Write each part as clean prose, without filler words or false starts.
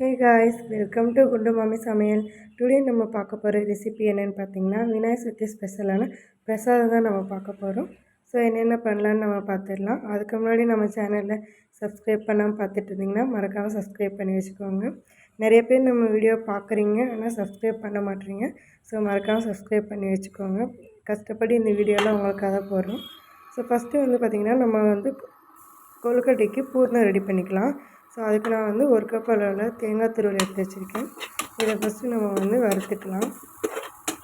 Hey guys, welcome to குண்டு மாமி சமையல். டுடே நம்ம பார்க்க போகிற ரெசிபி என்னென்னு பார்த்தீங்கன்னா, விநாயகர் சதுர்த்தி ஸ்பெஷலான பிரசாதம் தான் நம்ம பார்க்க போகிறோம். ஸோ என்னென்ன பண்ணலான்னு நம்ம பார்த்துடலாம். அதுக்கு முன்னாடி நம்ம சேனலில் சப்ஸ்கிரைப் பண்ணாமல் பார்த்துட்டு இருந்தீங்கன்னா மறக்காமல் சப்ஸ்கிரைப் பண்ணி வச்சுக்கோங்க. நிறைய பேர் நம்ம வீடியோ பார்க்குறீங்க, ஆனால் சப்ஸ்கிரைப் பண்ண மாட்டேறீங்க. ஸோ மறக்காமல் சப்ஸ்கிரைப் பண்ணி வச்சுக்கோங்க. கஷ்டப்படி இந்த வீடியோலாம் உங்களுக்காக போடுறோம். ஸோ ஃபஸ்ட்டு வந்து பார்த்திங்கன்னா, நம்ம வந்து கொழுக்கட்டைக்கு பூர்ணம் ரெடி பண்ணிக்கலாம். ஸோ அதுக்கு நான் வந்து 1 கப் அளவில் தேங்காய் துருவல் எடுத்து வச்சுருக்கேன். இதை ஃபஸ்ட்டு நம்ம வந்து வறுத்துக்கலாம்.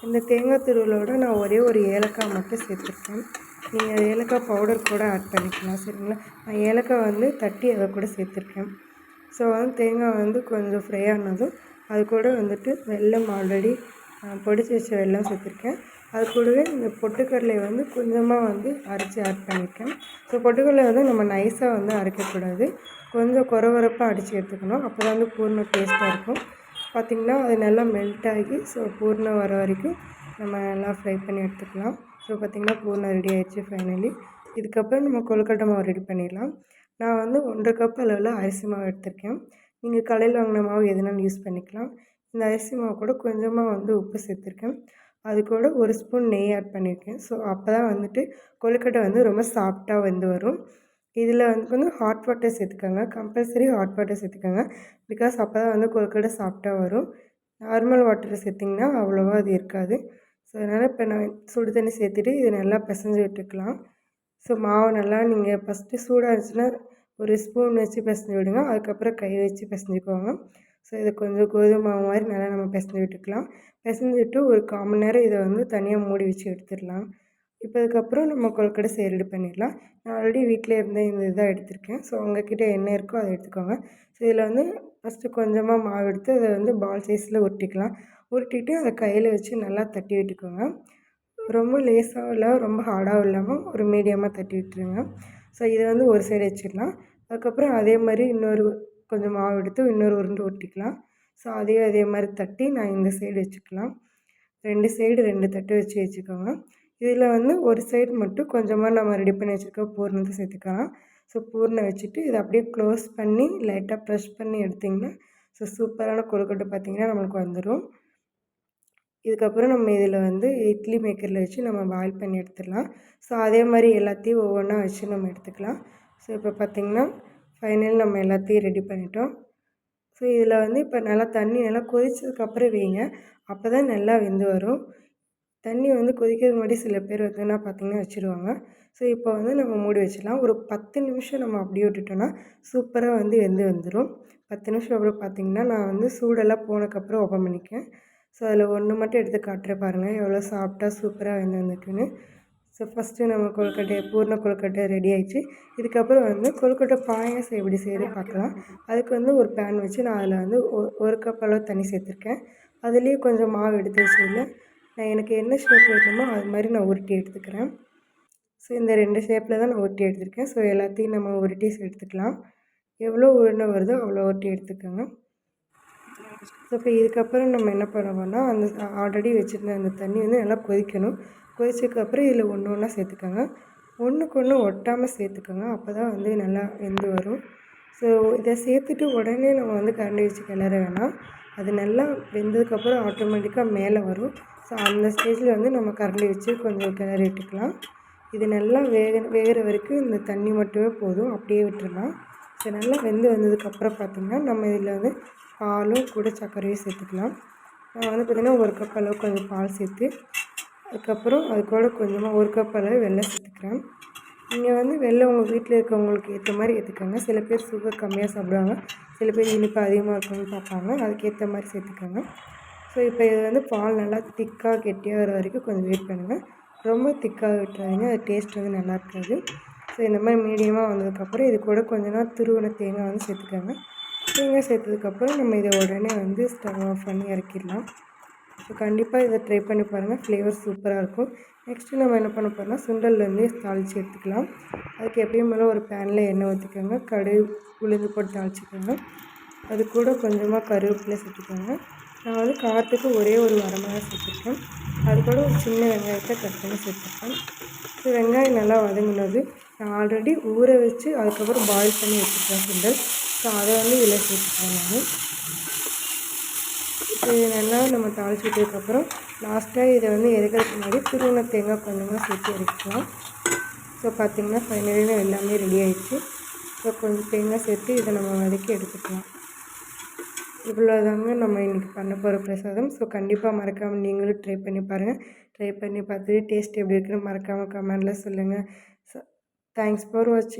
இந்த தேங்காய் துருவலோடு நான் ஒரே ஒரு ஏலக்காய் மட்டும் சேர்த்துருக்கேன். நீங்கள் ஏலக்காய் பவுடர் கூட ஆட் பண்ணிக்கலாம், சரிங்களா? நான் ஏலக்காய் வந்து தட்டி அதை கூட சேர்த்துருக்கேன். ஸோ வந்து தேங்காய் வந்து கொஞ்சம் ஃப்ரை ஆனதும் அது கூட வந்துட்டு வெல்லம் ஆல்ரெடி பொடிச்சு வச்ச வெல்லம் சேர்த்துருக்கேன். அது கூடவே இந்த பொட்டுக்கடலை வந்து கொஞ்சமாக வந்து அரைச்சி ஆட் பண்ணியிருக்கேன். ஸோ பொட்டுக்கடலை வந்து நம்ம நைஸாக வந்து அரைக்கக்கூடாது, கொஞ்சம் கொரகொரப்பாக அடித்து எடுத்துக்கணும். அப்போ தான் வந்து பூர்ணம் டேஸ்ட்டாக இருக்கும். பார்த்திங்கன்னா அது நல்லா மெல்ட் ஆகி ஸோ பூர்ணம் வர வரைக்கும் நம்ம நல்லா ஃப்ரை பண்ணி எடுத்துக்கலாம். ஸோ பார்த்திங்கன்னா பூர்ணம் ரெடி ஆகிடுச்சு ஃபைனலி. இதுக்கப்புறம் நம்ம கொழுக்கட்டை மாவு ரெடி பண்ணிடலாம். நான் வந்து 1 கப் அளவில் அரிசி மாவு எடுத்திருக்கேன். நீங்கள் கடையில் வாங்கின மாவு எதுனாலும் யூஸ் பண்ணிக்கலாம். இந்த அரிசி மாவு கூட கொஞ்சமாக வந்து உப்பு சேர்த்துருக்கேன். அது கூட 1 ஸ்பூன் நெய் ஆட் பண்ணியிருக்கேன். ஸோ அப்போ தான் வந்துட்டு கொழுக்கட்டை வந்து ரொம்ப சாஃப்டாக வந்து வரும். இதில் வந்து ஹாட் வாட்டர் சேர்த்துக்கோங்க, கம்பல்சரி ஹாட் வாட்டர் சேர்த்துக்கோங்க. பிகாஸ் அப்போ தான் வந்து கொழுக்கட்டை சாஃப்டாக வரும். நார்மல் வாட்டர் சேர்த்திங்கன்னா அவ்வளோவா அது இருக்காது. ஸோ அதனால் இப்போ நான் சுடு தண்ணி சேர்த்துட்டு இதை நல்லா பிசைஞ்சு விட்டுக்கலாம். ஸோ மாவு நல்லா நீங்கள் ஃபஸ்ட்டு சூடாக இருந்துச்சுன்னா 1 ஸ்பூன் வச்சு பிசைஞ்சு விடுங்க. அதுக்கப்புறம் கை வச்சு பிசைஞ்சிக்கோங்க. ஸோ இதை கொஞ்சம் கோதுமை மாவு மாதிரி நல்லா நம்ம பிசைஞ்சு விட்டுக்கலாம். பிசைஞ்சிட்டு ஒரு 1/4 மணி நேரம் இதை வந்து தனியாக மூடி வச்சு எடுத்துடலாம். இப்போ அதுக்கப்புறம் நம்ம கொழுக்கட்டை செய்ய ரெடி பண்ணிடலாம். நான் ஆல்ரெடி வீட்டில் இருந்தே இந்த இதாக எடுத்திருக்கேன். ஸோ உங்கள்கிட்ட என்ன இருக்கோ அதை எடுத்துக்கோங்க. ஸோ இதில் வந்து ஃபஸ்ட்டு கொஞ்சமாக மாவு எடுத்து அதை வந்து பால் சைஸில் உருட்டிக்கலாம். உருட்டிட்டு அதை கையில் வச்சு நல்லா தட்டி விட்டுக்கோங்க. ரொம்ப லேஸாகவும் இல்லை, ரொம்ப ஹார்டாகவும் இல்லாமல் ஒரு மீடியமாக தட்டி விட்டுருங்க. ஸோ இதை வந்து ஒரு சைடு வச்சிடலாம். அதுக்கப்புறம் அதே மாதிரி இன்னொரு கொஞ்சம் மாவு எடுத்து இன்னொரு உருண்டை உருட்டிக்கலாம். ஸோ அதே மாதிரி தட்டி நான் இந்த சைடு வச்சுக்கலாம். 2 சைடு 2 தட்டு வச்சு வச்சுக்கோங்க. இதில் வந்து ஒரு சைடு மட்டும் கொஞ்சமாக நம்ம ரெடி பண்ணி வச்சுருக்க பூர்ணத்தை சேர்த்துக்கலாம். ஸோ பூர்ணம் வச்சுட்டு இதை அப்படியே க்ளோஸ் பண்ணி லைட்டாக ப்ரெஷ் பண்ணி எடுத்திங்கன்னா ஸோ சூப்பரான கொழுக்கட்டை பார்த்திங்கன்னா நம்மளுக்கு வந்துடும். இதுக்கப்புறம் நம்ம இதில் வந்து இட்லி மேக்கரில் வச்சு நம்ம பாயில் பண்ணி எடுத்துடலாம். ஸோ அதே மாதிரி எல்லாத்தையும் ஒவ்வொன்றா வச்சு நம்ம எடுத்துக்கலாம். ஸோ இப்போ பார்த்திங்கன்னா ஃபைனல் நம்ம எல்லாத்தையும் ரெடி பண்ணிட்டோம். ஸோ இதில் வந்து இப்போ நல்லா தண்ணி நல்லா கொதிச்சதுக்கப்புறம் வைங்க, அப்போ தான் நல்லா வெந்து வரும். தண்ணி வந்து கொதிக்கிறதுக்கு முன்னாடி சில பேர் வந்து பார்த்திங்கன்னா வச்சுருவாங்க. ஸோ இப்போ வந்து நம்ம மூடி வச்சிடலாம். ஒரு 10 நிமிஷம் நம்ம அப்படியே விட்டுட்டோன்னா சூப்பராக வந்து வெந்து வந்துடும். 10 நிமிஷம் அப்புறம் பார்த்திங்கன்னா நான் வந்து சூடெல்லாம் போனதுக்கப்புறம் ஓப்பன் பண்ணிக்கேன். ஸோ அதில் ஒன்று மட்டும் எடுத்து காட்டுறேன் பாருங்கள், எவ்வளோ சாஃப்டாக சூப்பராக வெந்து வந்துருக்குன்னு. ஸோ ஃபஸ்ட்டு நம்ம கொழுக்கட்டை பூர்ண கொழுக்கட்டை ரெடி ஆகிடுச்சு. இதுக்கப்புறம் வந்து கொழுக்கட்டை பாயாசம் எப்படி செய்கிறது பார்க்கலாம். அதுக்கு வந்து ஒரு பேன் வச்சு நான் அதில் வந்து 1 கப் அளவு தண்ணி சேர்த்துருக்கேன். அதுலேயே கொஞ்சம் மாவு எடுத்து வச்சதில் நான் எனக்கு என்ன ஷேப் வேணுமோ அது மாதிரி நான் உருட்டி எடுத்துக்கிறேன். ஸோ இந்த 2 ஷேப்பில் தான் நான் உருட்டி எடுத்துருக்கேன். ஸோ எல்லாத்தையும் நம்ம உருட்டி எடுத்துக்கலாம். எவ்வளோ உருண்டை வருதோ அவ்வளோ உருட்டி எடுத்துக்கோங்க. ஸோ இப்போ இதுக்கப்புறம் நம்ம என்ன பண்ணுவோம்னா, அந்த ஆல்ரெடி வச்சுருந்த அந்த தண்ணி வந்து நல்லா கொதிக்கணும். கொதிச்சதுக்கப்புறம் இதில் ஒன்று ஒன்றா சேர்த்துக்கோங்க. ஒன்றுக்கு ஒன்று ஒட்டாமல் சேர்த்துக்கோங்க, அப்போ தான் வந்து நல்லா வெந்து வரும். ஸோ இதை சேர்த்துட்டு உடனே நம்ம வந்து கரண்டி வச்சு கிளற வேணாம். அது நல்லா வெந்ததுக்கப்புறம் ஆட்டோமேட்டிக்காக மேலே வரும். ஸோ அந்த ஸ்டேஜில் வந்து நம்ம கரண்டி வச்சு கொஞ்சம் கிளறி விட்டுக்கலாம். இது நல்லா வேகிற வரைக்கும் இந்த தண்ணி மட்டுமே போதும், அப்படியே விட்டுடலாம். ஸோ நல்லா வெந்து வந்ததுக்கப்புறம் பார்த்திங்கன்னா நம்ம இதில் வந்து பாலும் கூட சர்க்கரையும் சேர்த்துக்கலாம். நான் வந்து பார்த்திங்கன்னா 1 கப் அளவு கொஞ்சம் பால் சேர்த்து அதுக்கப்புறம் அது கூட கொஞ்சமாக 1 கப் அளவு வெல்லம் சேர்த்துக்கிறேன். நீங்கள் வந்து வெல்லம் உங்கள் வீட்டில் இருக்கவங்களுக்கு ஏற்ற மாதிரி ஏற்றுக்கோங்க. சில பேர் சுகர் கம்மியாக சாப்பிடுவாங்க, சில பேர் இனிப்பு அதிகமாக இருக்கணும்னு பார்ப்பாங்க, அதுக்கேற்ற மாதிரி சேர்த்துக்கோங்க. ஸோ இப்போ இது வந்து பால் நல்லா திக்காக கெட்டியாக வர வரைக்கும் கொஞ்சம் வெயிட் பண்ணுங்கள். ரொம்ப திக்காக விட்டுறாதீங்க, அது டேஸ்ட் வந்து நல்லா இருக்காது. ஸோ இந்த மாதிரி மீடியமாக வந்ததுக்கப்புறம் இது கூட கொஞ்ச நேரம் துருவின தேங்காய் வந்து சேர்த்துக்கோங்க. தேங்காய் சேர்த்ததுக்கப்புறம் நம்ம இதை உடனே வந்து ஸ்டவ் ஆஃப் பண்ணி இறக்கிடலாம். ஸோ கண்டிப்பாக இதை ட்ரை பண்ணி பாருங்கள், ஃப்ளேவர் சூப்பராக இருக்கும். நெக்ஸ்ட்டு நம்ம என்ன பண்ண போகிறோம்னா சுண்டல்லேருந்தே தாளித்து எடுத்துக்கலாம். அதுக்கு எப்பயும் மேலே ஒரு பேனில் எண்ணெய் ஊற்றிக்கோங்க, கடுகு உளுந்து போட்டு தாளிச்சிக்கோங்க. அது கூட கொஞ்சமாக கருவேப்பிலை சேர்த்துக்கோங்க. நான் வந்து காரத்துக்கு ஒரே ஒரு வரமிளகாய் சேர்த்துருக்கேன். அது கூட ஒரு சின்ன வெங்காயத்தை கட் பண்ணி சேர்த்துருக்கேன். ஸோ வெங்காயம் நல்லா வதங்கினது நான் ஆல்ரெடி ஊற வச்சு அதுக்கப்புறம் பாயில் பண்ணி வச்சுருக்கேன் சுண்டல். ஸோ அதை வந்து இதில் சேர்த்துக்கிறேன் நான். இப்போ இது நல்லா நம்ம தாளித்து விட்டதுக்கப்புறம் லாஸ்ட்டாக இதை வந்து இறக்கிறதுக்கு முன்னாடி துருவின தேங்காய் கொஞ்சமாக சேர்த்து இறக்கிக்கலாம். ஸோ பார்த்திங்கன்னா ஃபைனலி எல்லாமே ரெடி ஆகிடுச்சு. ஸோ கொஞ்சம் தேங்காய் சேர்த்து இதை நம்ம வதக்கி எடுத்துக்கலாம். இவ்வளோதாங்க நம்ம இன்றைக்கி பண்ண போகிற பிரசாதம். ஸோ கண்டிப்பாக மறக்காமல் நீங்களும் ட்ரை பண்ணி பாருங்கள். ட்ரை பண்ணி பார்த்துட்டு டேஸ்ட் எப்படி இருக்குன்னு மறக்காமல் கமெண்டில் சொல்லுங்கள். ஸோ தேங்க்ஸ் ஃபார் வாட்சிங்.